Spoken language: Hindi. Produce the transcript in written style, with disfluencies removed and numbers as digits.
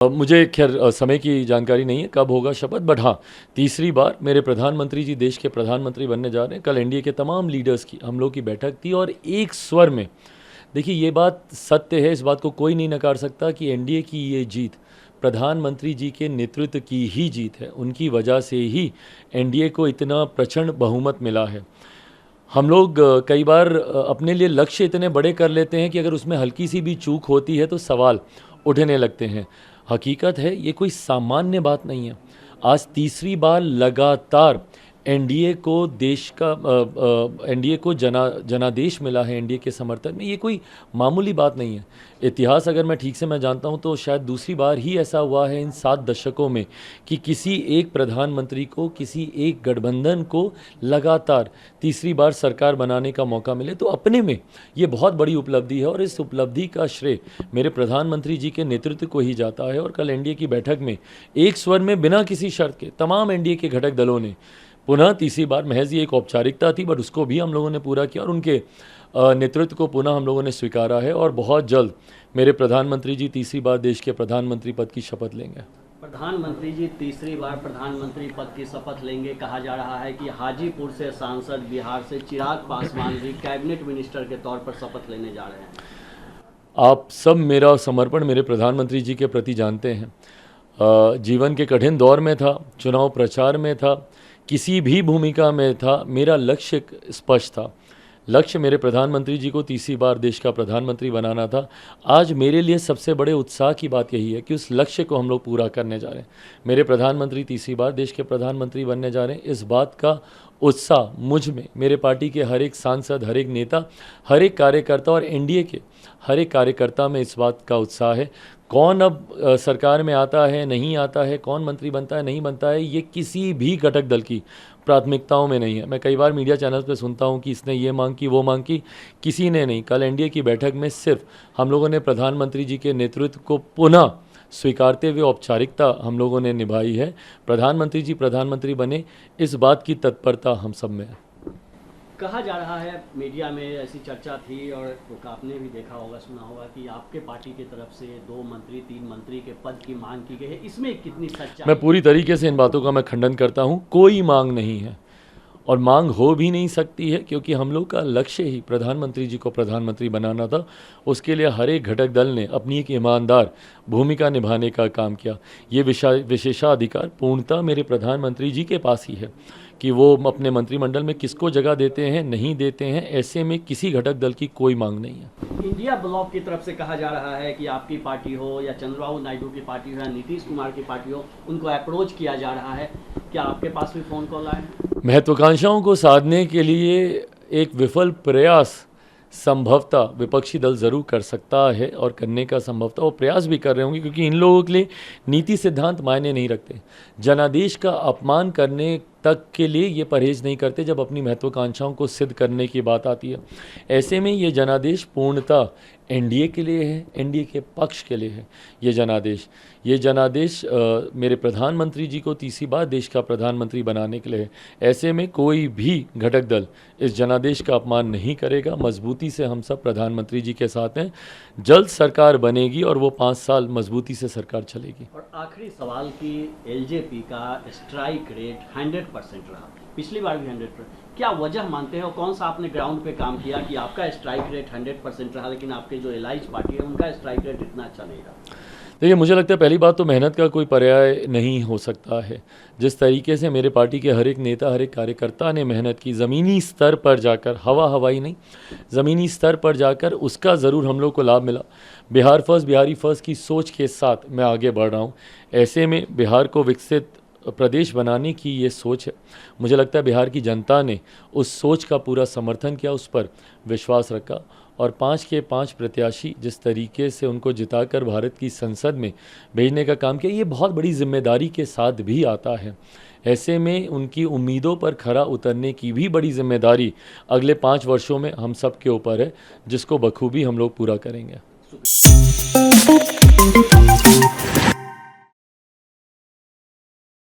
मुझे खैर समय की जानकारी नहीं है कब होगा शपथ, बट हाँ, तीसरी बार मेरे प्रधानमंत्री जी देश के प्रधानमंत्री बनने जा रहे हैं। कल एनडीए के तमाम लीडर्स की हम लोग की बैठक थी और एक स्वर में, देखिए ये बात सत्य है, इस बात को कोई नहीं नकार सकता कि एनडीए की ये जीत प्रधानमंत्री जी के नेतृत्व की ही जीत है। उनकी वजह से ही एनडीए को इतना प्रचंड बहुमत मिला है। हम लोग कई बार अपने लिए लक्ष्य इतने बड़े कर लेते हैं कि अगर उसमें हल्की सी भी चूक होती है तो सवाल उठने लगते हैं। हकीकत है ये कोई सामान्य बात नहीं है। आज तीसरी बार लगातार एनडीए को एनडीए को जनादेश मिला है एनडीए के समर्थन में। ये कोई मामूली बात नहीं है। इतिहास अगर मैं ठीक से जानता हूँ तो शायद दूसरी बार ही ऐसा हुआ है इन 7 दशकों में कि किसी एक प्रधानमंत्री को, किसी एक गठबंधन को लगातार तीसरी बार सरकार बनाने का मौका मिले। तो अपने में ये बहुत बड़ी उपलब्धि है और इस उपलब्धि का श्रेय मेरे प्रधानमंत्री जी के नेतृत्व को ही जाता है। और कल एनडीए की बैठक में एक स्वर में बिना किसी शर्त के तमाम एनडीए के घटक दलों ने पुनः तीसरी बार, महज ये एक औपचारिकता थी बट उसको भी हम लोगों ने पूरा किया और उनके नेतृत्व को पुनः हम लोगों ने स्वीकारा है। और बहुत जल्द मेरे प्रधानमंत्री जी तीसरी बार देश के प्रधानमंत्री पद की शपथ लेंगे। प्रधानमंत्री जी तीसरी बार प्रधानमंत्री पद की शपथ लेंगे। कहा जा रहा है कि हाजीपुर से सांसद, बिहार से चिराग पासवान भी कैबिनेट मिनिस्टर के तौर पर शपथ लेने जा रहे हैं। आप सब मेरा समर्पण मेरे प्रधानमंत्री जी के प्रति जानते हैं। जीवन के कठिन दौर में था, चुनाव प्रचार में था, किसी भी भूमिका में था, मेरा लक्ष्य स्पष्ट था। लक्ष्य मेरे प्रधानमंत्री जी को तीसरी बार देश का प्रधानमंत्री बनाना था। आज मेरे लिए सबसे बड़े उत्साह की बात यही है कि उस लक्ष्य को हम लोग पूरा करने जा रहे हैं। मेरे प्रधानमंत्री तीसरी बार देश के प्रधानमंत्री बनने जा रहे हैं। इस बात का उत्साह मुझ में, मेरे पार्टी के हर एक सांसद, हर एक नेता, हर एक कार्यकर्ता और एनडीए के हर एक कार्यकर्ता में इस बात का उत्साह है। कौन अब सरकार में आता है, नहीं आता है, कौन मंत्री बनता है, नहीं बनता है, ये किसी भी घटक दल की प्राथमिकताओं में नहीं है। मैं कई बार मीडिया चैनल्स पे सुनता हूँ कि इसने ये मांग की, वो मांग की, किसी ने नहीं। कल एनडीए की बैठक में सिर्फ हम लोगों ने प्रधानमंत्री जी के नेतृत्व को पुनः स्वीकारते हुए औपचारिकता हम लोगों ने निभाई है। प्रधानमंत्री जी प्रधानमंत्री बने, इस बात की तत्परता हम सब में है। कहा जा रहा है, मीडिया में ऐसी चर्चा थी और आपने भी देखा होगा, सुना होगा कि आपके पार्टी की तरफ से 2 मंत्री 3 मंत्री के पद की मांग की गई है। इसमें कितनी सच्चाई? मैं पूरी तरीके से इन बातों का मैं खंडन करता हूँ। कोई मांग नहीं है और मांग हो भी नहीं सकती है, क्योंकि हम लोग का लक्ष्य ही प्रधानमंत्री जी को प्रधानमंत्री बनाना था। उसके लिए हर एक घटक दल ने अपनी एक ईमानदार भूमिका निभाने का काम किया। ये विशेषाधिकार पूर्णतः मेरे प्रधानमंत्री जी के पास ही है कि वो अपने मंत्रिमंडल में किसको जगह देते हैं, नहीं देते हैं। ऐसे में किसी घटक दल की कोई मांग नहीं है। इंडिया ब्लॉक की तरफ से कहा जा रहा है कि आपकी पार्टी हो या चंद्रबाबू नायडू की पार्टी हो या नीतीश कुमार की पार्टी हो, उनको अप्रोच किया जा रहा है। क्या आपके पास भी फ़ोन कॉल आए? महत्वाकांक्षाओं को साधने के लिए एक विफल प्रयास संभवतः विपक्षी दल ज़रूर कर सकता है और करने का संभवतः वो प्रयास भी कर रहे होंगे, क्योंकि इन लोगों के लिए नीति सिद्धांत मायने नहीं रखते। जनादेश का अपमान करने तक के लिए ये परहेज नहीं करते जब अपनी महत्वाकांक्षाओं को सिद्ध करने की बात आती है। ऐसे में ये जनादेश पूर्णतः एनडीए के लिए है, एनडीए के पक्ष के लिए है। ये जनादेश मेरे प्रधानमंत्री जी को तीसरी बार देश का प्रधानमंत्री बनाने के लिए है। ऐसे में कोई भी घटक दल इस जनादेश का अपमान नहीं करेगा। मजबूती से हम सब प्रधानमंत्री जी के साथ हैं। जल्द सरकार बनेगी और वो 5 साल मजबूती से सरकार चलेगी। और आखिरी सवाल की एलजेपी का स्ट्राइक रेट 100% रहा, पिछली बार भी 100%। क्या वजह मानते हैं और कौन सा आपने ग्राउंड पे काम किया कि आपका स्ट्राइक रेट 100% रहा, लेकिन आपके जो एलाइज पार्टी है उनका स्ट्राइक रेट इतना अच्छा नहीं रहा? देखिए, मुझे लगता है पहली बात तो मेहनत का कोई पर्याय नहीं हो सकता है। जिस तरीके से मेरे पार्टी के हर एक नेता, हर एक कार्यकर्ता ने मेहनत की, ज़मीनी स्तर पर जाकर, हवाई नहीं, ज़मीनी स्तर पर जाकर, उसका ज़रूर हम लोग को लाभ मिला। बिहार फर्स्ट, बिहारी फर्स्ट की सोच के साथ मैं आगे बढ़ रहा हूँ। ऐसे में बिहार को विकसित प्रदेश बनाने की ये सोच है। मुझे लगता है बिहार की जनता ने उस सोच का पूरा समर्थन किया, उस पर विश्वास रखा और 5 के 5 प्रत्याशी जिस तरीके से उनको जिताकर भारत की संसद में भेजने का काम किया, ये बहुत बड़ी जिम्मेदारी के साथ भी आता है। ऐसे में उनकी उम्मीदों पर खरा उतरने की भी बड़ी जिम्मेदारी अगले 5 वर्षों में हम सब के ऊपर है, जिसको बखूबी हम लोग पूरा करेंगे।